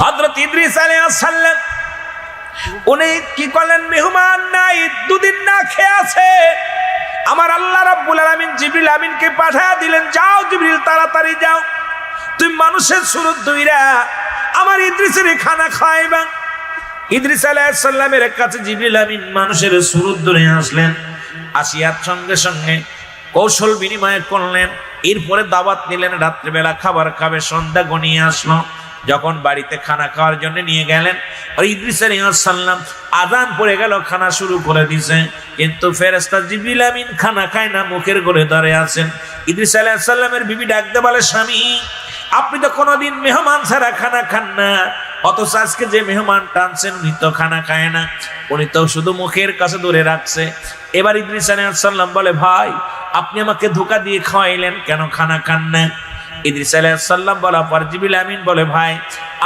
হযরত ইদ্রিস আলাইহিস সালাম উনি কি করলেন, মেহমান নাই, দুদিন না খেয়ে আছে। আমার আল্লাহ রাব্বুল আলামিন জিবরিল আমিনকে পাঠিয়ে দিলেন, যাও জিবরিল তাড়াতাড়ি যাও, তুমি মানুষের সুরত ধইরা আমার ইদ্রিসের খানা খাওয়াইবা। ইদ্রিস আলাইহিস সালামের কাছে জিবরিল আমিন মানুষের সুরত ধরে আসলেন, আসিয়ার সঙ্গে সঙ্গে কৌশল বিনিময় করলেন, এরপরে দাওয়াত নিলেন, রাত্রিবেলা খাবার খাবে, সন্ধ্যা গনিয়ে আসলো। যখন বাড়িতে খানা খাওয়ার জন্য নিয়ে গেলেন, আর ইদ্রিস আলাইহিস সালাম আযান পড়ে গেল, খানা শুরু করে দিয়েছে, কিন্তু ফেরেশতা জিবরিল আমিন খানা খায় না, মুখের করে ধরে আছেন। ইদ্রিস আলাইহিস সালামের বিবি ডাকতে বলে, স্বামী আপনি তো কোনোদিন মেহমান ছাড়া খানা খান না, অথচ আজকে যে মেহমান টানছেন উনি তো খানা খায় না, উনি তো শুধু মুখের কাছে ধরে রাখছে। এবার ইদ্রিস আলাইহিস সালাম বলে, ভাই আপনি আমাকে ধোঁকা দিয়ে খাওয়াইলেন, কেন খানা খান না? ইদ্রিস আলাইহিস সালাম বলার পর জিবরিল আমিন বলে, ভাই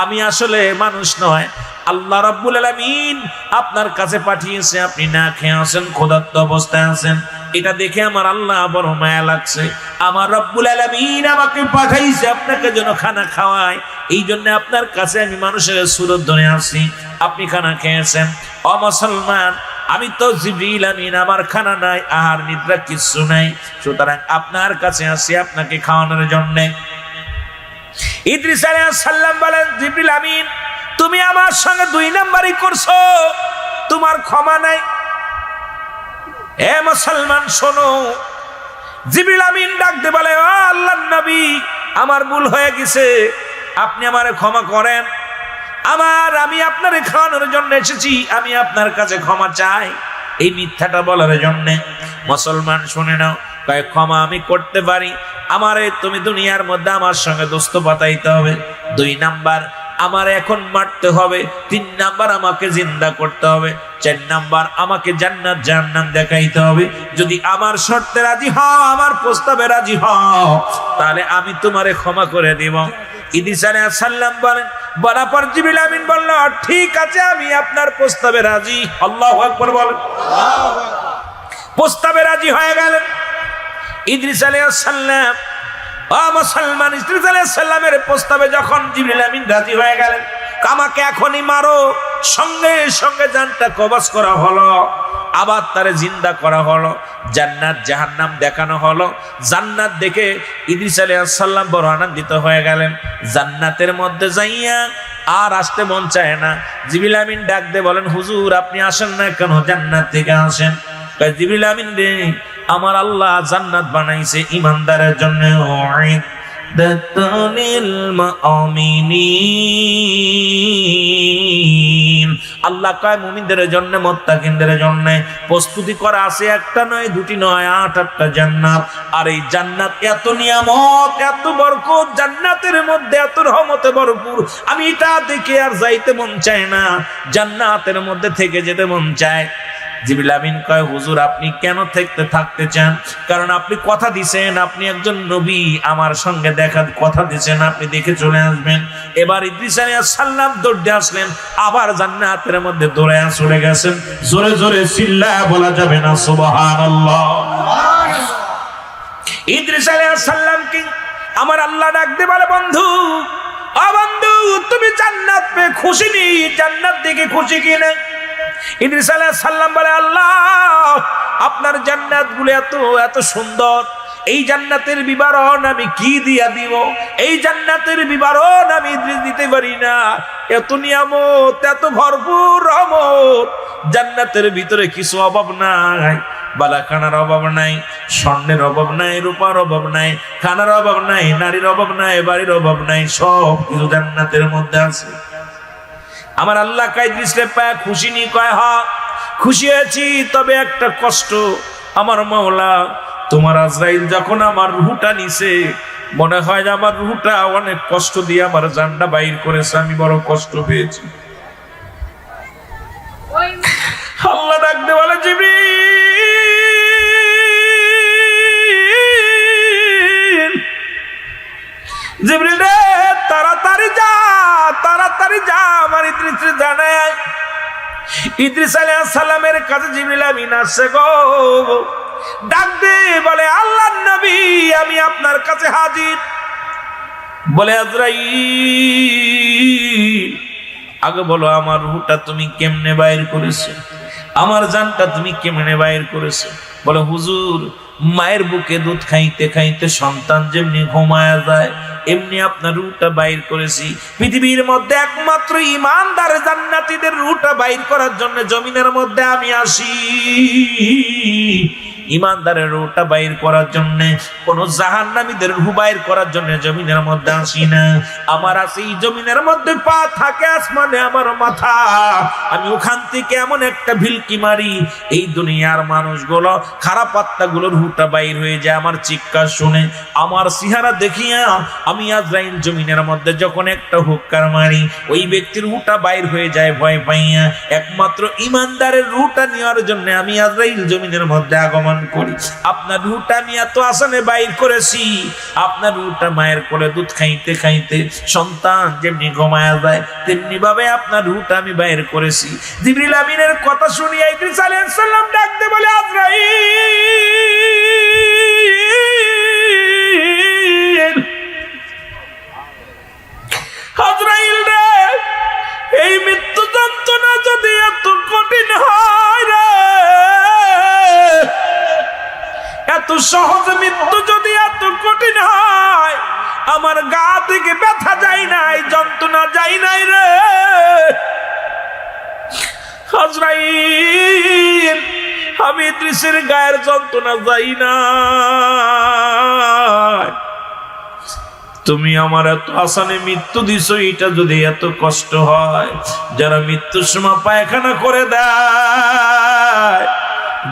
আমি আসলে মানুষ নয়, আল্লাহ রাব্বুল আলামিন আপনার কাছে পাঠিয়েছে, আপনি না খেয়ে আছেন, ক্ষুধার্ত অবস্থায় আছেন, এটা দেখে আমার আল্লাহ বড় মায়া লাগছে, আমার রব্বুল আলামিন আমাকে পাঠাইছে আপনাকে যেন খানা খাওয়ায়, এই জন্য আপনার কাছে আমি মানুষের সুরত ধরে আসি, আপনি খানা খেয়েছেন। ও মুসলমান, আমি তো জিবরিল আমিন, আমার খানা নাই, আহার নিদ্রা কিছু নাই, সুতরাং আপনার কাছে আসি আপনাকে খাওয়ানোর জন্য। ইদ্রিস আলাইহিস সালাম বলেন, জিবরিল আমিন তুমি আমার সঙ্গে 2 নাম্বারই করছো, তোমার ক্ষমা নাই। হে মুসলমান শোনো, জিবরিল আমিন ডাকতে বলে, ও আল্লাহর নবী আমার ভুল হয়ে গেছে, আপনি আমারে ক্ষমা করেন, আমি আপনারে খাওয়ানোর জন্য এসেছি, আমি আপনার কাছে ক্ষমা চাই এই মিথ্যাটা বলার জন্য। মুসলমান শুনে নাও, কয় ক্ষমা আমি করতে পারি, আমারে তুমি দুনিয়ার মধ্যে আমার সঙ্গে দোস্ত পাতাইতে হবে, 2 নাম্বার আমার এখন মারতে হবে, 3 নাম্বার আমাকে জিন্দা করতে হবে, 4 নাম্বার আমাকে জান্নাত জাহান্নাম দেখাইতে হবে। যদি আমার শর্তে রাজি হও, আমার প্রস্তাবে রাজি হও, তাহলে আমি তোমারে ক্ষমা করে দিব। ইদ্রিস আলাইহিস সালাম বলেন, বলার পর জিবরিল আমিন বলল, ঠিক আছে আমি আপনার প্রস্তাবে রাজি। আল্লাহু আকবার বলেন। প্রস্তাবে রাজি হয়ে গেলেন ইদ্রিস আলাইহিস সালাম। ও মুসলমান, ইদ্রিস আলাইহিস সালামের প্রস্তাবে যখন জিবরিল আমিন রাজি হয়ে গেলেন, আমাকে এখনই মারো, সঙ্গে সঙ্গে জানটা কবজ করা হলো, আবার তারে জিন্দা করা হলো, জান্নাত জাহান্নাম দেখানো হলো। জান্নাত দেখে ইদ্রিস আলাইহিস সালাম বড় আনন্দিত হয়ে গেলেন। জান্নাতের মধ্যে যাইয়া আর আসতে মন চায় না। জিবরিল আমিন ডাক দিয়ে বলেন, হুজুর আপনি আসেন না কেন, জান্নাত থেকে আসেন। জিবরিল আমিন রে, আমার আল্লাহ জান্নাত বানাইছে ঈমানদারের জন্য, আল্লাহ কয় মুমিনদের জন্য, মুত্তাকিনদের জন্য প্রস্তুতি করা আছে, একটা নয়, 2টি নয়, 8-8টা জান্নাত। আর এই জান্নাত এত নিয়ামত, এত বরকত, জান্নাতের মধ্যে এত রহমতে ভরপুর, আমি এটা দেখে আর যাইতে মন চায় না, জান্নাতের মধ্যে থেকে যেতে মন চায়। জিবরিল আমিন কয়, হুজুর আপনি কেন থাকতে চান? কারণ আপনি কথা দিয়েছেন, আপনি একজন নবী, আমার সঙ্গে দেখার কথা দিয়েছেন, আপনি দেখে চলে আসবেন। এবার ইদ্রিস আলাইহিস সালাম দৌড়ে আসলেন, আবার জান্নাতের মধ্যে দৌড়ে চলে গেছেন। জোরে জোরে চিল্লায়া বলা যাবে না সুবহানাল্লাহ। ইদ্রিস আলাইহিস সালাম কি আমার আল্লাহ ডাক দিয়ে বলে, বন্ধু ও বন্ধু, তুমি জান্নাত পেয়ে খুশি নি? জান্নাত দেখে খুশি কিনা? ইদ্রিস আলাইহিস সালাম বলে, আল্লাহ আপনার জান্নাত গুলো এত এত সুন্দর, এই জান্নাতের বিবরণ আমি কি দিয়া দিব? এই জান্নাতের বিবরণ আমি দিতে পারি না, এত নিয়ামত, এত ভরপুর রহমত, জান্নাতের ভিতরে কিছু অভাব নাই, বালাখানার অভাব নাই, স্বর্ণের অভাব নাই, রূপার অভাব নাই, খানার অভাব নাই, নারীর অভাব নাই, বাড়ির অভাব নাই, সব কিছু জান্নাতের মধ্যে আছে। আমার আল্লাহ ইদ্রিসকে পায় খুশি নি? কয় হ্যাঁ খুশি হয়েছি, তবে একটা কষ্ট, আমার মাওলা তোমার আজরাইল যখন আমার রূহটা নিছে, মনে হয় যে আমার রূহটা অনেক কষ্ট দিয়ে আমার জানটা বাইর করেছে, আমি বড় কষ্ট পেয়েছি। আল্লাহ ডাকতে বলে, জিবরিল, জিবরিল রে, তাড়াতাড়ি যা, তাড়াতাড়ি যা, আমার ইদ্রিসকে জানায়। ইদ্রিস আলাইহিস সালামের কাছে জিবরিল আমিন আসছে গো, ডাক দে বলে, আল্লাহর নবী আমি আপনার কাছে হাজির। বলে, আজরাইল আগে বলো আমার রুহটা তুমি কেমনে বাইর করেছো, আমার জানটা তুমি কেমনে বাইর করেছো? বলে হুজুর, মায়ের বুকে দুধ খাইতে খাইতে সন্তান যেমনি ঘুমায়া যায় এমনি আপনার রুহটা বাইর করেছি। পৃথিবীর মধ্যে একমাত্র ইমানদার জান্নাতীদের রুহটা বাইর করার জন্য জমিনের মধ্যে আমি আসি। ইমানদারের রুহটা বাইর করার জন্য, কোন জাহান্নামীদের রুহ বাইর করার জন্য জমিনের মধ্যে আসি না। আমার আছে এই জমিনের মধ্যে পা থাকে আসমানে আমার মাথা, আমি ওখান থেকে এমন একটা ভিলকি মারি এই দুনিয়ার মানুষগুলো খারাপ আত্মাগুলোর রুহটা বাইর হয়ে যায় আমার চিৎকার শুনে। আমার চেহারা দেখিয়া আমি আজরাইল জমিনের মধ্যে যখন একটা হুক্কার মারি ওই ব্যক্তির রুহটা বাইর হয়ে যায় ভয় পাইয়া। একমাত্র ইমানদারের রুহটা নেওয়ার জন্য আমি আজরাইল জমিনের মধ্যে আগমন করি। আপনার রুহটা আমি এত আসানে বাইর করেছি, আপনার রুহটা মায়ের কোলে দুধ খাইতে খাইতে সন্তান যেমনি ঘুমায়া যায় তেমনি ভাবে আপনার রুহটা আমি বাইর করেছি। জিবরিল আমিনের কথা শুনিয়া ইদ্রিস আলাইহিস সালাম ডাকতে বলে আজরাইল, আজরাইল রে, এই মৃত্যু যন্ত্রণা যদি এত কঠিন হয় রে, এত সহজ মৃত্যু যদি এত কঠিন হয়, আমার গা থেকে ব্যথা যায় নাই, যন্ত্রণা যায় নাই রে আজরাইল, আমি ইদ্রিসের গায়ের যন্ত্রণা যাই না। তুমি আমার এত আসানে মৃত্যু দিছো, এটা যদি এত কষ্ট হয়, যারা মৃত্যুর সময় পায়খানা করে দেয়,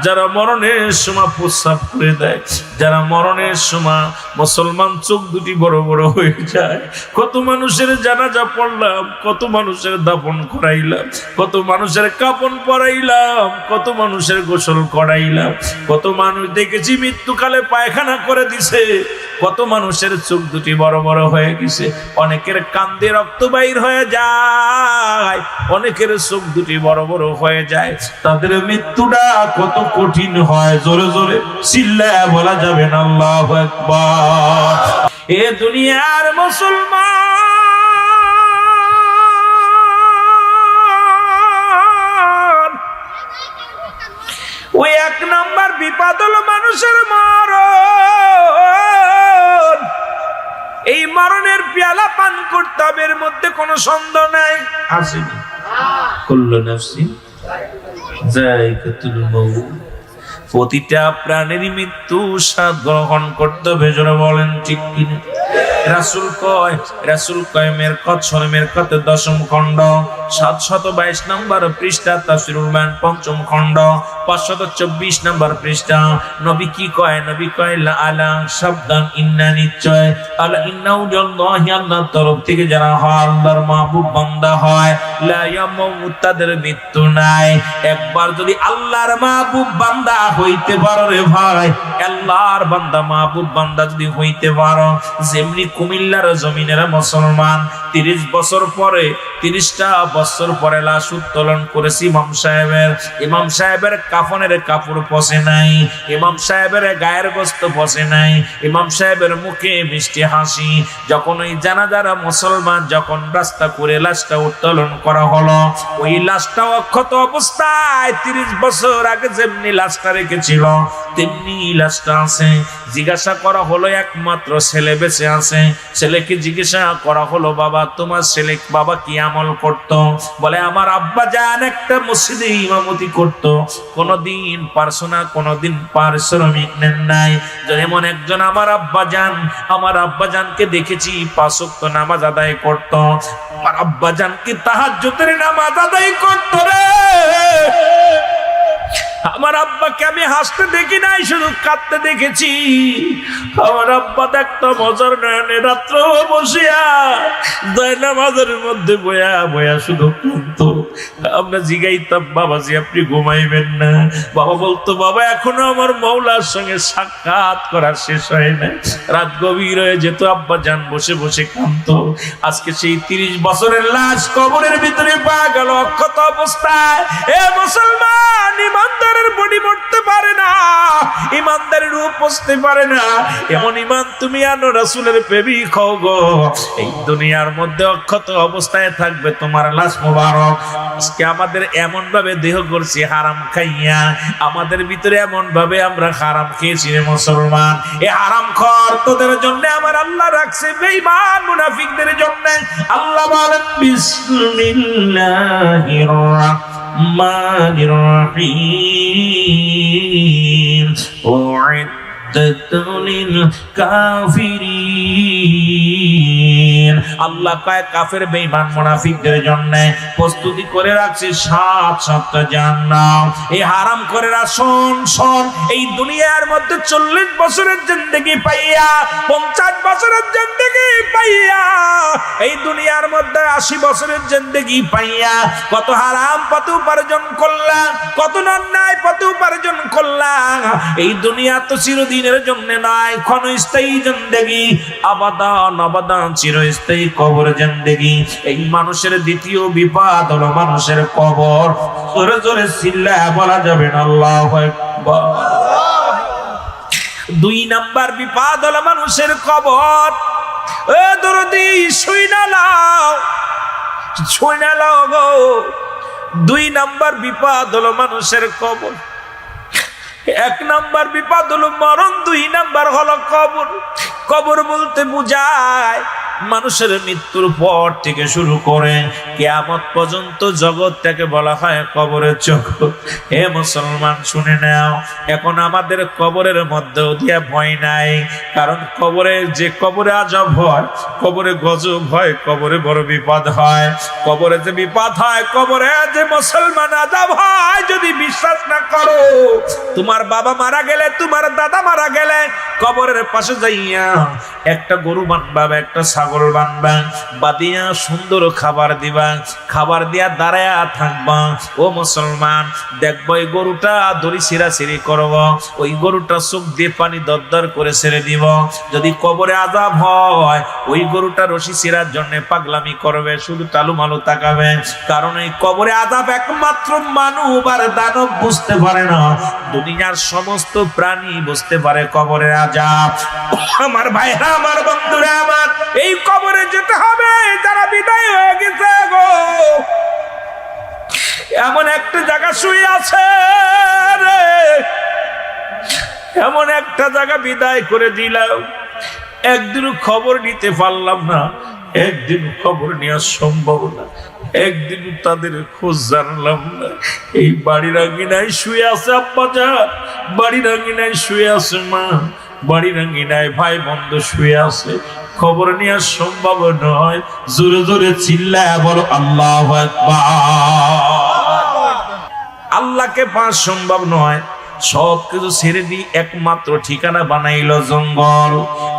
যারা মরণের সময় প্রস্রাব করে দেয়, যারা মরণের সময় মুসলমান চোখ দুটি বড় বড় হয়ে যায়, কত মানুষের জানাজা পড়লাম, কত মানুষের দাফন করাইলাম, কত মানুষের কাফন পরাইলাম, কত মানুষের গোসল করাইলাম, কত মানুষ দেখেছি মৃত্যুকালে পায়খানা করে দিছে, কত মানুষের চোখ দুটি বড় বড় হয়ে গেছে, অনেকের কান্দে রক্ত বাইর হয়ে যায়, অনেকের চোখ দুটি বড় বড় হয়ে যায়। তাদের মৃত্যুটা কত কঠিন হয় জোরে জোরে চিল্লায়া বলা যাবে না আল্লাহু আকবার। এ দুনিয়ার মুসলমান, ওই এক নাম্বার বিপদ হলো মানুষের মরণ। এই মরণের পেয়ালা পান করতে হবে, এর মধ্যে কোনো সন্দেহ নাই। আসেনি কুল্লু নাফসিন যায়কাতুল মাউত, প্রতিটা প্রাণেরই মৃত্যু স্বাদ গ্রহণ করতে হবে, জোরে বলেন ঠিক কিনা? রাসূল কয় মেরকত শরীফ মেরকতের 10ম খণ্ড 722 নম্বর পৃষ্ঠা, তাফসীরুল বায়ান 5ম খণ্ড 524 নম্বর পৃষ্ঠা। নবী কি কয়? নবী কয় লা আলা শব্দান ইন্না, নিশ্চয় আলা ইন্নাহু আল্লাহি, আল্লাহর তরফ থেকে যারা হয় আল্লাহর মাহবুব বান্দা হয়, লা ইয়ামুত, তাদের মৃত্যু নাই। একবার যদি আল্লাহর মাহবুব বান্দা হইতে পারো রে ভাই, আল্লাহর বান্দা মাহবুব বান্দা যদি হইতে পারো, যেমনি কুমিল্লার জমিনের মুসলমান 30 বছর পরে 30টা বছর পরে লাশ উত্তোলন করেছি ইমাম সাহেবের কাফনের কাপড় পচে নাই, ইমাম সাহেবের গায়ের গোস্ত পচে নাই, ইমাম সাহেবের মুখে মিষ্টি হাসি। যখন ওই জানাজারা মুসলমান যখন রাস্তা করে লাশটা উত্তোলন করা হলো, ওই লাশটা অক্ষত অবস্থায় 30 বছর আগে যেমনি লাশটা রেখেছিল তেমনি লাশটা আছে। জিজ্ঞাসা করা হলো, একমাত্র ছেলে বেঁচে আছে। ছেলেকে জিজ্ঞাসা করা হলো, বাবা তোমার ছেলে বাবা কি আমল করত? বলে আমার আব্বা জান একটা মসজিদে ইমামতি করত, কোনদিন পার্সোনা কোনদিন পারিশ্রমিক নেন নাই। যেমন একজন আমার আব্বা জানকে দেখেছি 5 ওয়াক্ত নামাজ আদায় করত, আমার আব্বা জানকে তাহাজ্জুদের নামাজ আদায় করত রে। আমার আব্বাকে আমি হাসতে দেখি নাই, শুধু কাঁদতে দেখেছি। আমার আব্বা দেখতো মজার নয়নে রাত্র বসিয়া নামাজের মধ্যে বয়া বয়া শুধু কাঁদতো। আমরা জিগাইতাম, বাবাজি আপনি ঘুমাইবেন না? বাবা বলতো, বাবা এখনো আমার মৌলার সঙ্গে সাক্ষাৎ করা শেষ হয় না। রাত গভীর হয়ে যেত, আব্বা জান বসে বসে কাঁদতো। আজকে সেই 30 বছরের লাশ কবরের ভিতরে পাওয়া গেল অক্ষত অবস্থায়। এ মুসলমান, ইমানদারের বডি মরতে পারে না। ইমানদারের রূপ বুঝতে পারে না, এমন ইমান তুমি আনো, রাসূলের প্রেমিক হও গো। এই দুনিয়ার মধ্যে অক্ষত অবস্থায় থাকবে তোমার লাশ মোবারক। আজকে আমাদের এমন ভাবে দেহ করছি হারাম খাইয়া, আমাদের ভিতরে এমন ভাবে আমরা হারাম খেয়েছি রে মুসলমান। এই হারাম খর তোদের জন্য আমার আল্লাহ রাখছে, বেঈমান মুনাফিকদের জন্য। আল্লাহ বলেন বিসমিল্লাহির রাহমানির রহিম লিল কাফিরিন। আল্লাহ কয় কাফের বেঈমান মুনাফিকদের জন্য প্রস্তুতি করে রাখছে 7 জাহান্নাম। এই হারাম করে শোন শোন, এই দুনিয়ার মধ্যে 40 বছরের জিন্দেগি পাইয়া, 50 বছরের জিন্দেগি পাইয়া, এই দুনিয়ার মধ্যে 80 বছরের জিন্দেগি পাইয়া কত হারাম পথ উপার্জন করলাম, কত অন্যায় পথ উপার্জন করলাম। এই দুনিয়া তো চিরদিনের জন্য নয়, ক্ষণস্থায়ী জিন্দেগি, আবাদান আবাদান চিরস্থায়ী কবর জিন্দেগি। এই মানুষের দ্বিতীয় বিপদ হলো মানুষের কবর। জোরে জোরে চিল্লায়া বলা যাবে না আল্লাহু আকবার। 2 নাম্বার বিপদ হলো মানুষের কবর। এ দরদি শুইনা লাও, শুইনা লাও গো। 2 নাম্বার বিপদ হলো মানুষের কবর। 1 নাম্বার বিপদ হলো মরণ, 2 নাম্বার হলো কবর। কবর বলতে বুঝায় মানুষের মৃত্যুর পর থেকে শুরু করে কিয়ামত পর্যন্ত জগৎটাকে বলা হয় কবরের জগৎ। হে মুসলমান শুনে নাও, এখন আমাদের কবরের মধ্যেও দিয়া ভয় নাই, কারণ কবরে যে কবরে আযাব হয়, কবরে গজব হয়, কবরে বড় বিপদ হয়। কবরে যে বিপদ হয়, কবরে যে মুসলমান আযাব হয়, যদি বিশ্বাস না করো, তোমার বাবা মারা গেলে, তোমার দাদা মারা গেলে, কবরের পাশে যাইয়া একটা গরু বানবা, একটা ছাগল বানবা, বাদিয়া সুন্দর খাবার দিবা, খাবার দিয়া দাঁড়ায়া থাকবা। ও মুসলমান, দেখবো এই গরুটা দড়ি ছিঁড়াছিঁড়ি করব, ওই গরুটা চোখ দিয়ে পানি দরদর করে ছেড়ে দিব। যদি কবরে আযাব হয়, ওই গরুটা রশি ছিঁড়ার জন্য পাগলামি করবে, শুধু টালু মালু তাকাবে, কারণ এই কবরে আযাব একমাত্র মানব আর দানব বুঝতে পারে না। দুনিয়ার সমস্ত প্রাণী বুঝতে পারে কবরের আযাব। আমার ভাইরা, আমার বন্ধুরা, আমার এই কবরে যেতে হবে যারা বিদায় হয়ে গেছে গো। এমন একটা জায়গা শুয়ে আছে রে, এমন একটা জায়গা বিদায় করে দিলাম, একদিনও খবর নিতে পারলাম না, একদিন খবর নেওয়া সম্ভব না, একদিন তাদের খোঁজ জানলাম না। এই বাড়ির আঙিনায় শুয়ে আছে আব্বাজা, বাড়ির আঙিনায় শুয়ে আছে মা, বাড়ির আঙিনায় ভাই বন্ধু শুয়ে আছে, খবর নেওয়া সম্ভব নয়। জোরে জোরে চিল্লায়া বলো আল্লাহু আকবার। আল্লাহকে পাওয়া সম্ভব নয়, সবকিছু ছেড়ে দিয়ে একমাত্র ঠিকানা বানাইলো জঙ্গল।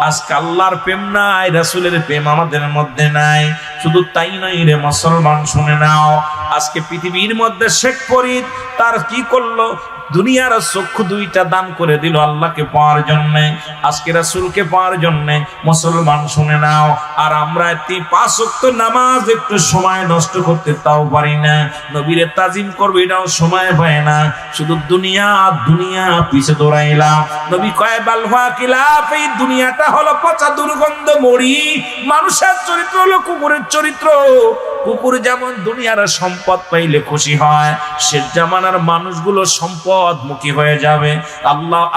আজকে আল্লাহর প্রেম নাই, রাসূলের প্রেম আমাদের মধ্যে নাই। শুধু তাই নয় রে মুসলমান, শুনে নাও, আজকে পৃথিবীর মধ্যে শেখ ফরিদ তার কি করলো, দুনিয়ার চক্ষু 2টা দান করে দিল আল্লাহকে পাওয়ার জন্য, আজকে রাসূলকে পাওয়ার জন্য। মুসলমান শুনে নাও, আর আমরা 5 ওয়াক্ত নামাজ একটু সময় নষ্ট করতে তাও পারি না, নবীরে তাজিম করবে এটাও সময় পায় না, শুধু দুনিয়া দুনিয়া পিছে দৌড়াইলাম। নবী কয় বাল হুয়া কিলাফ, এই দুনিয়াটা হলো পচা দুর্গন্ধ মরি। মানুষের চরিত্র হলো কুকুরের চরিত্র। কুকুর যেমন দুনিয়ার সম্পদ পাইলে খুশি হয়, শেষ জামানার মানুষগুলো সম্পদমুখী হয়ে যাবে।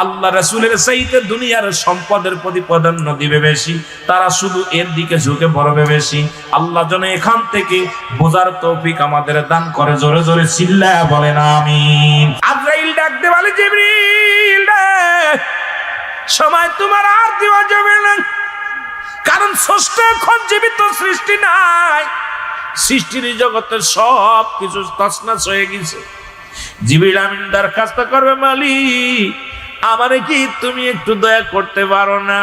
আল্লাহ রাসূলের চাইতে দুনিয়ার সম্পদের প্রতি প্রাধান্য দিবে বেশি, তারা শুধু এর দিকে ঝুঁকে পড়বে বেশি। আল্লাহ যেন এখান থেকে বোঝার তৌফিক আমাদের দান করে। জোরে জোরে চিল্লায়া বলেন আমিন। আজরাইল ডাকতে বলে, জিবরিল সময় তোমার আর দেওয়া যাবে না, কারণ স্রষ্টা এখন জীবিত, সৃষ্টি নাই, সৃষ্টির জগতের সব কিছু তছনছ হয়ে গেছে। জিবরিল আমিন দরখাস্ত করবে, মালিক আমারে কি তুমি একটু দয়া করতে পারো না?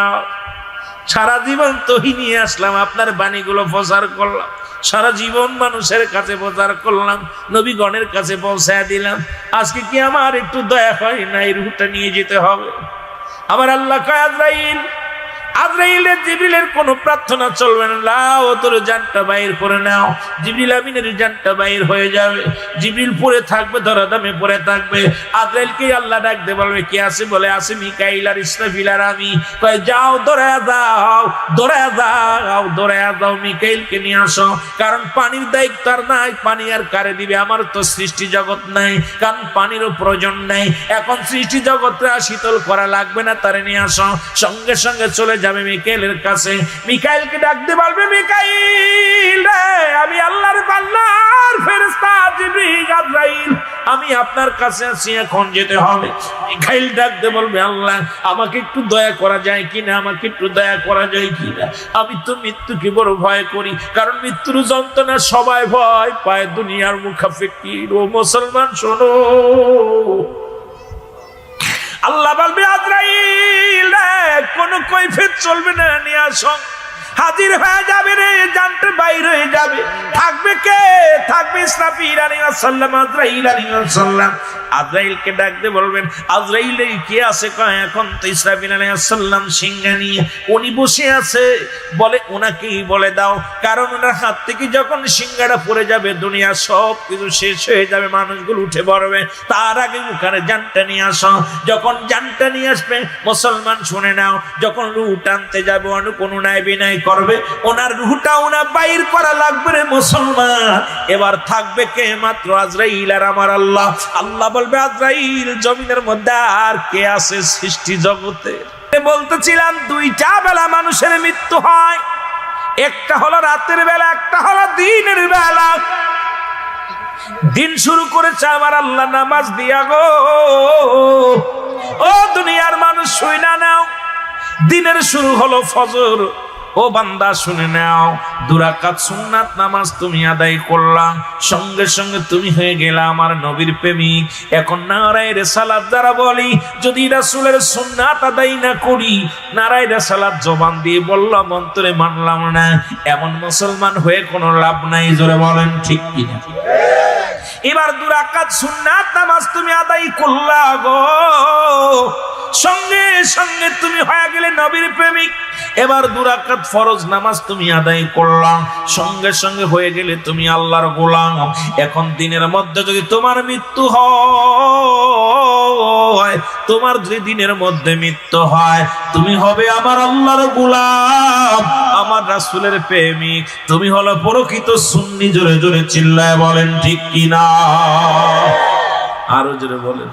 সারা জীবন তহি নিয়ে আসলাম, আপনার বাণীগুলো প্রচার করলাম, সারা জীবন মানুষের কাছে প্রচার করলাম, নবীগণের কাছে পৌঁছায় দিলাম, আজকে কি আমার একটু দয়া হয় না? এই রূহটা নিয়ে যেতে হবে। আমার আল্লাহ কয়, আজরাইল আজরাইলের জিবরিলের কোনো প্রার্থনা চলবে না, লাও তোর জানটা বাইর করে নাও। জিবরিল আমিনের জানটা বাইর হয়ে যাবে, জিবরিল পড়ে থাকবে, ধরাধামে পড়ে থাকবে। আজরাইলকে আল্লাহ ডাকতে বলবে, কে আছে? বলে আছে মিকাইল আর ইসরাফিল আর আমি। কয় যাও দৌড়ায়া যাও, দৌড়ায়া যাও, দৌড়ায়া যাও, মিকাইলকে নিয়ে আসো। কারণ পানির দায়িত্ব আর নাই, পানি আর কারে দিবে? আমার তো সৃষ্টি জগৎ নাই, কারণ পানিরও প্রয়োজন নাই। এখন সৃষ্টি জগৎটা শীতল করা লাগবে না, তারে নিয়ে আসো। সঙ্গে সঙ্গে চলে যাবে মিকাইলের কাছে, মিকাইলকে ডাকতে বলবে, মিকাইল রে, আমি আল্লাহর আল্লাহর ফেরেশতা জিবরিল আজরাইল, আমি আপনার কাছে আছি, এখন যেতে হবে। মিকাইল ডাকতে বলবে, আল্লাহ আমাকে একটু দয়া করা যায় কিনা, আমাকে একটু দয়া করা যায় কিনা? আমি তো মৃত্যুকে বড় ভয় করি, কারণ মৃত্যুর যন্ত্রণা সবাই ভয় পায়, দুনিয়ার মুখাফিকির। ও মুসলমান শোনো, আল্লাহ বলবে, আজরাইল কোন কৈফিয়ত চলবে না, নিয়ে আসো। হাজির হয়ে যাবে রে, জানটা বাইর হয়ে যাবে। থাকবে কে? থাকবে ইসরাফিল আলাইহিস সালাম, আজরাইল আলাইহিস সালাম। আজরাইলকে ডাকতে বলবেন, আজরাইল কে আছে? কয় এখন তো ইসরাফিল আলাইহিস সালাম সিংহা নিয়ে উনি বসে আছে। বলে ওনাকেই বলে দাও, কারণ ওনার হাত থেকে যখন সিংহাটা পড়ে যাবে, দুনিয়া সব কিছু শেষ হয়ে যাবে, মানুষগুলো উঠে পড়বে। তার আগে ওখানে জানটা নিয়ে আসো। যখন জানটা নিয়ে আসবে, মুসলমান শুনে নাও, যখন রুহ টানতে যাবে, কোন নাই বিনাই করবে, ওনার রুহটা ওনা বাইর করা লাগবে রে মুসলমান। এবার থাকবে কে? মাত্র আজরাইল আর আমার আল্লাহ। আল্লাহ বলবে, আজরাইল জমিনের মধ্যে আর কে আছে সৃষ্টি জগতে? বলতেছিলাম দুইটা বেলা মানুষের মৃত্যু হয়, একটা হলো রাতের বেলা, একটা হলো দিনের বেলা। দিন শুরু করেছে আমার আল্লাহ নামাজ দিয়া গো। ও দুনিয়ার মানুষ শুই না নাও, দিনের শুরু হলো ফজর। ও বান্দা শুনে নাও, 2 রাকাত সুন্নাত নামাজ তুমি আদায় করলাম, সঙ্গে সঙ্গে তুমি হয়ে গেলা আমার নবীর প্রেমিক। এখন নারায়ে রিসালাত যারা বলি, যদি রাসূলের সুন্নাত আদায় না করি, নারায়ে রিসালাত জবান দিয়ে বললাম, অন্তরে মানলাম না, এমন মুসলমান হয়ে কোনো লাভ নাই। জোরে বলেন ঠিক কিনা? এবার 2 রাকাত সুন্নাত নামাজ তুমি আদায় করলা গো, সঙ্গে সঙ্গে তুমি হয়ে গেলে নবীর প্রেমিক। এবার 2 রাকাত ফরজ নামাজ তুমি আদায় করলাম, সঙ্গে সঙ্গে হয়ে গেলে তুমি আল্লাহর গোলাম। এখন দিনের মধ্যে যদি তোমার মৃত্যু হয়, তোমার যদি দিনের মধ্যে মৃত্যু হয়, তুমি হবে আমার আল্লাহর গোলাম, আমার রাসূলের প্রেমিক, তুমি হলো প্রকৃত সুন্নি। জোরে জোরে চিল্লায় বলেন ঠিক কিনা? আরো জোরে বলেন।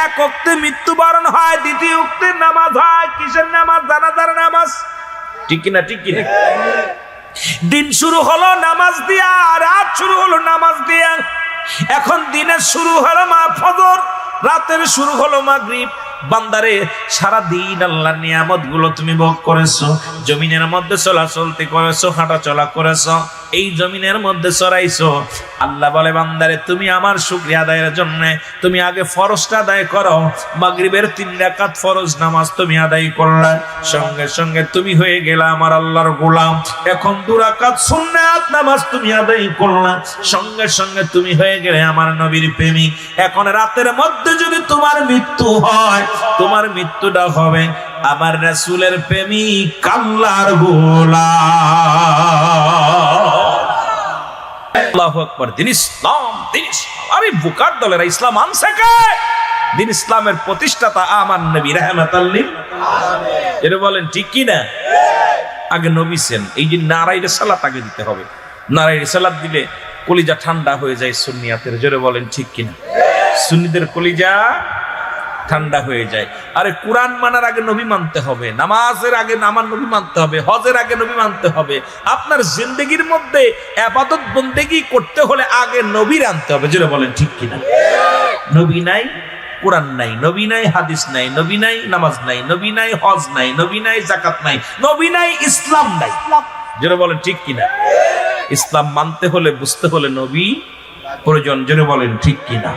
এক ওয়াক্তে মৃত্যুবরণ হয়, দ্বিতীয় ওয়াক্তে নামাজ হয়। কিসের নামাজ? জানাজার নামাজ। ঠিক কিনা? ঠিক কিনা? দিন শুরু হলো নামাজ দিয়া, রাত শুরু হলো নামাজ দিয়া। এখন দিনের শুরু হলো ফজর, রাতের শুরু হলো মাগরিব। বান্দারে সারা দিন আল্লাহর নিয়ামত গুলো তুমি ভোগ করেছো, জমিনের মধ্যে চলাচলতি করেছো, হাঁটা চলা করেছো, এই জমিনের মধ্যে চড়াইছো। আল্লাহ বলে, বান্দারে তুমি আমার শুকরিয়া আদায়ের জন্য তুমি আগে ফরজটা আদায় করো। মাগরিবের 3 রাকাত ফরজ নামাজ তুমি আদায় করলা, সঙ্গে সঙ্গে তুমি হয়ে গেলা আমার আল্লাহর গোলাম। এখন 2 রাকাত সুন্নাত নামাজ তুমি আদায় করলা, সঙ্গে সঙ্গে তুমি হয়ে গেলে আমার নবীর প্রেমিক। এখন রাতের মধ্যে যদি তোমার মৃত্যু হয়, তোমার মৃত্যুটা হবে আমার রাসূলের প্রেমিক, আল্লাহর গোলাম। আল্লাহু আকবার। দিন ইসলাম, দিন ইসলাম। আমি বুকার দলেরা ইসলাম আনছে কে? দিন ইসলামের প্রতিষ্ঠাতা আমার নবী রাহমাতাল লিল আলামিন। এটা বলেন ঠিক কি না? আগে নবী ছিলেন, এই যে নারায়ে রিসালাত আগে দিতে হবে। নারায়ে রিসালাত দিলে কলিজা ঠান্ডা হয়ে যায় সুন্নিয়াতের। জোরে বলেন ঠিক কি না? সুন্নিদের কলিজা ঠান্ডা হয়ে যায়। আরে কোরআন মানার আগে নবী মানতে হবে, নামাজের আগে আমার নবী মানতে হবে, হজের আগে নবী মানতে হবে। আপনার জিন্দেগির মধ্যে ইবাদত বন্দেগী করতে হলে আগে নবীর আনতে হবে। জোরে বলেন ঠিক কিনা? নবী নাই, কোরআন নাই, নবী নাই, হাদিস নাই, নবী নাই, নামাজ নাই, নবী নাই, হজ নাই, নবী নাই, যাকাত নাই, নবী নাই, ইসলাম নাই। জোরে বলেন ঠিক কিনা? ইসলাম মানতে হলে, বুঝতে হলে নবী প্রয়োজন। জোরে বলেন ঠিক কিনা?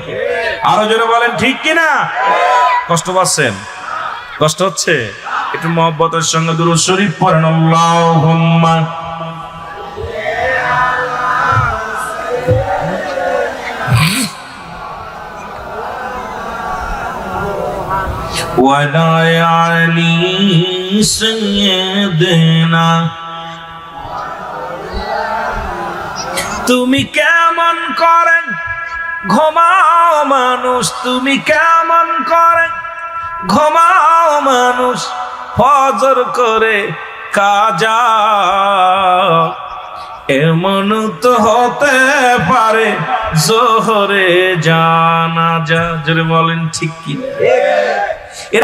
আরো জোরে বলেন ঠিক কিনা? কষ্ট পাচ্ছেন? কষ্ট হচ্ছে? একটু মহব্বতের সঙ্গে দুরূদ শরীফ পড়েন। আল্লাহুম্মা وعلى علي سيدنا তুমি কেমন করেন ঘুমাও মানুষ, তুমি কেমন করেন ঘুমাও মানুষ, ফজর করে কাজা এমন তো হতে পারে জোহরে জানাজা। জোরে বলেন ঠিক কি?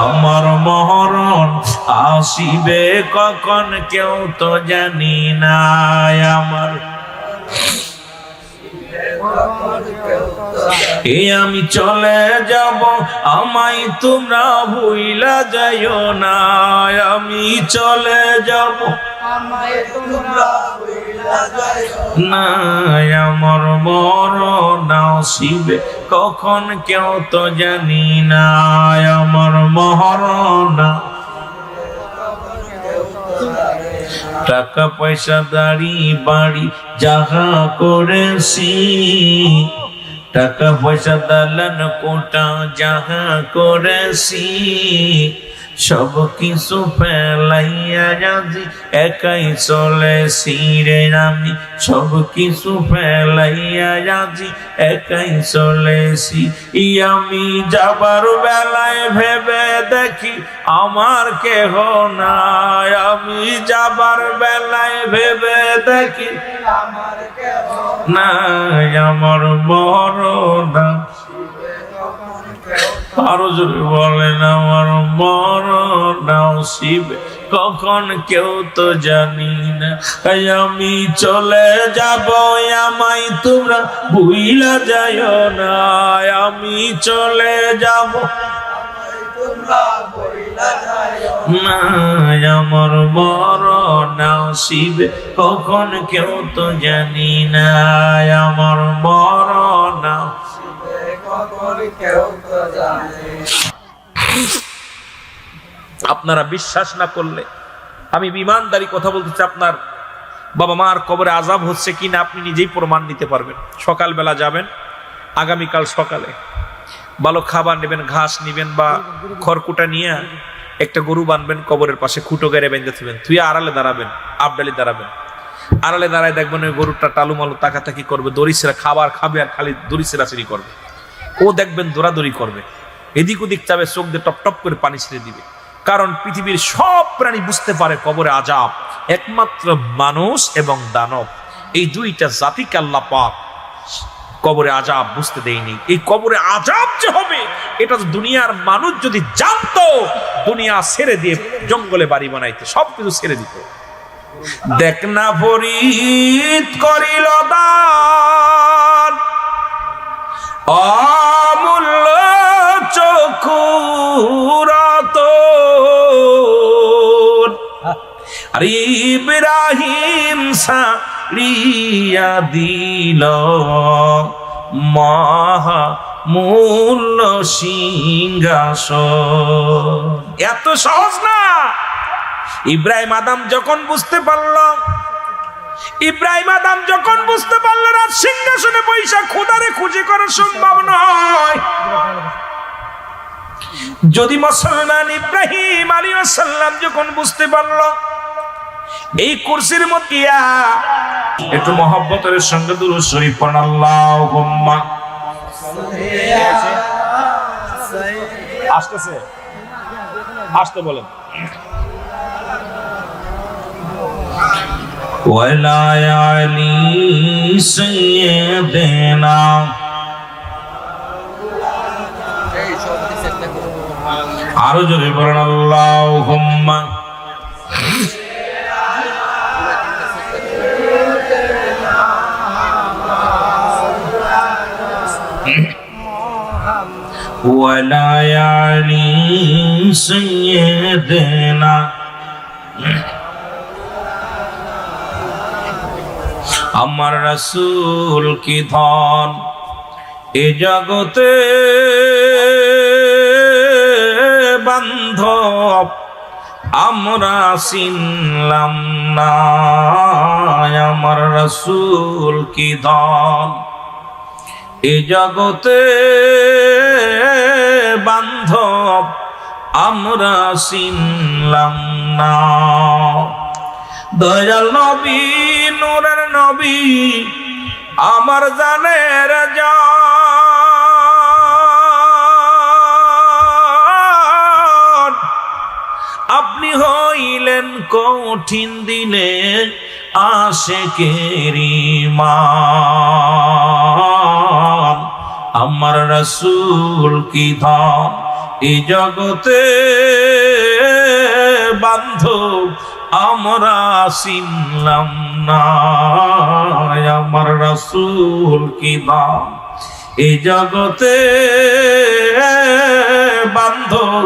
আমার মরণ আসিবে কখন কেউ তো জানি না, আমার আমি চলে যাব আমায় তোমরা ভুইলা যাইও না, আমি চলে যাব না, আমার মরণ আসিবে কখন কেউ তো জানি না, আমার মরণ। টাকা পয়সা দাড়ি বাড়ি যাহা করেছি, টাকা পয়সা দালান কোটা যাহা করেছি, সব কিছু ফেলাইয়া যাচ্ছি একাই চলেছি রে আমি, সব কিছু ফেলাইয়া যাচ্ছি একাই চলেছি। আমি যাবার বেলায় ভেবে দেখি আমার কেহ নাই, আমি যাবার বেলায় ভেবে দেখি আমার কেহ নাই, আমার মরণ। আরো যদি বলেন আমার মরণ আসিবে কখন কেউ তো জানি না, আমি চলে যাব আমায় তোমরা ভুইলা যাইও না, আমি চলে যাব না, আমার মরণ আসিবে কখন কেউ তো জানি না, আমার মরণ। আপনারা বিশ্বাস না করলে আমি বিমানদারি কথা বলতেছি, আপনার বাবা মার কবরে আযাব হচ্ছে কিনা আপনি নিজেই প্রমাণ নিতে পারবেন। সকালবেলা যাবেন, আগামীকাল সকালে ভালো খাবার নেবেন, ঘাস নেবেন বা খড়কুটা নিয়ে একটা গরু বানবেন, কবরের পাশে খুঁটো গেড়ে বেঁধে থাকবেন, তুই আড়ালে দাঁড়াবেন, আবডালি দাঁড়াবেন, আড়ালে দাঁড়ায় দেখবেন ওই গরুটা টালুমালু তাকাতাকি করবে, দড়ি ছেঁড়া খাবার খাবে আর খালি দড়ি ছেঁড়াছেড়ি করবে, ও দেখবেন দৌড়াদৌড়ি করবে, এদিক ওদিক চাবে, চোখ দিয়ে টপ টপ করে পানি ছেড়ে দিবে। কারণ পৃথিবীর সব প্রাণী বুঝতে পারে কবরে আযাব, একমাত্র মানুষ এবং দানব, এই দুইটা জাতিকে আল্লাহ পাক কবরে আযাব বুঝতে দেয়নি। এই কবরে আযাব যে হবে এটা তো দুনিয়ার মানুষ যদি জানতো, দুনিয়া ছেড়ে দিয়ে জঙ্গলে বাড়ি বানাইতে, সবকিছু ছেড়ে দিত। দেখ না ফরিদ করিল দান, অমূল্য চক্ষুরাত, আর ইব্রাহিম সারিয়া দিল মহামূল্য সিংহাসন। এত সহজ না। ইব্রাহিম আদম যখন বুঝতে পারল, ইব্রাহিম আদম যখন বুঝতে পারল রাত সিংহাসনে বৈশা খোদারে খুঁজে করা সম্ভব নয়, যদি মুসলমান ইব্রাহিম আলাইহিস সালাম যখন বুঝতে পারল এই কুরসির মধ্যে একটু মহব্বতের সঙ্গে দুরূদ শরীফ পড়ুন, আল্লাহুম্মা আসতেছে, আসতে বলেন। ওয়ালা আলি সাইয়্যিদিনা, আরো জোরে বলেন আল্লাহুম্মা ওয়ালা আলি সাইয়্যিদিনা। আমার রাসূল কি ধন এ জগতে বান্ধব আমরা চিনলাম না, আমার রাসূল কি ধন এ জগতে বান্ধব আমরা চিনলাম না। দয়াল নবী, নূরের নবী, আমার জানের জান, আপনি হইলেন কঠিন দিনে আশিকের ইমাম। আমার রাসূল কি ধাম এই জগতে বান্ধব আমরা চিনলাম না। আমার রাসূল কি ধাম এই জগতে বান্ধব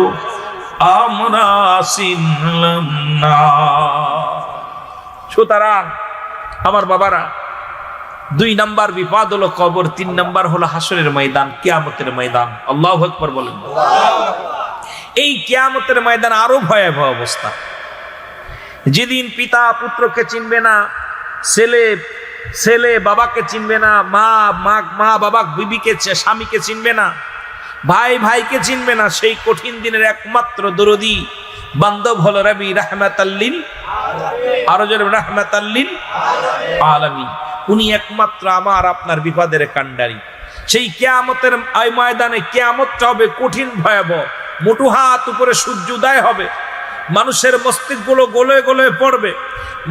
আমরা চিনলাম না। সুতরাং আমার বাবারা, 2 নাম্বার বিপদ হলো কবর, 3 নাম্বার হলো হাসরের ময়দান, কিয়ামতের ময়দান। আল্লাহু আকবার বলেন। এই কিয়ামতের ময়দান আরো ভয়াবহ অবস্থা। যেদিন পিতা পুত্রকে চিনবে না, ছেলে বাবাকে চিনবে না, মা বাবা বিবিকে স্বামীকে চিনবে না, ভাই ভাইকে চিনবে না, সেই কঠিন দিনের একমাত্র দরদি বান্ধব হলো রবি রাহমাতাল লিল আরো জোরে রাহমাতাল লিল আলামিন। উনি একমাত্র আমার আপনার বিপদের কান্ডারি। সেই কিয়ামতের এই ময়দানে কিয়ামতটা হবে কঠিন ভয়াবহ। মুঠু হাত উপরে সূর্য উদয় হবে, মানুষের মস্তিষ্কগুলো গলে গলে পড়বে,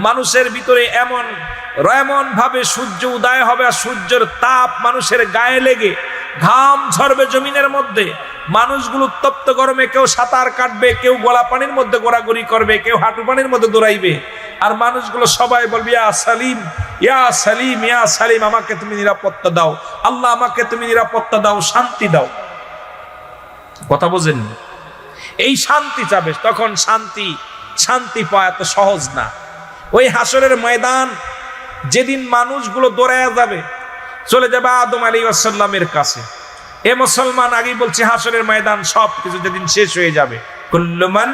মানুষের ভিতরে এমন ভাবে সূর্য উদয় হবে আর সূর্যের তাপ মানুষের গায়ে লেগে ঘাম ঝরবে জমিনের মধ্যে। মানুষগুলো উত্তপ্ত গরমে কেউ সাঁতার কাটবে, কেউ গলা পানির মধ্যে গোড়াগড়ি করবে, কেউ হাঁটু পানির মধ্যে দৌড়াইবে। আর মানুষগুলো সবাই বলবে ইয়া সালিম, ইয়া সালিম, ইয়া সালিম, আমাকে তুমি নিরাপত্তা দাও, আল্লাহ আমাকে তুমি নিরাপত্তা দাও, শান্তি দাও। কথা বোঝেন? এই শান্তি চাবে, তখন শান্তি পাওয়া এত সহজ না। ওই হাসরের ময়দান যেদিন মানুষগুলো দৌড়ায়া যাবে, চলে যাবে আদম আলাইহিস সালামের কাছে। এ মুসলমান, আগে বলছি হাসরের ময়দান সব কিছু যেদিন শেষ হয়ে যাবে, কুল্লু মান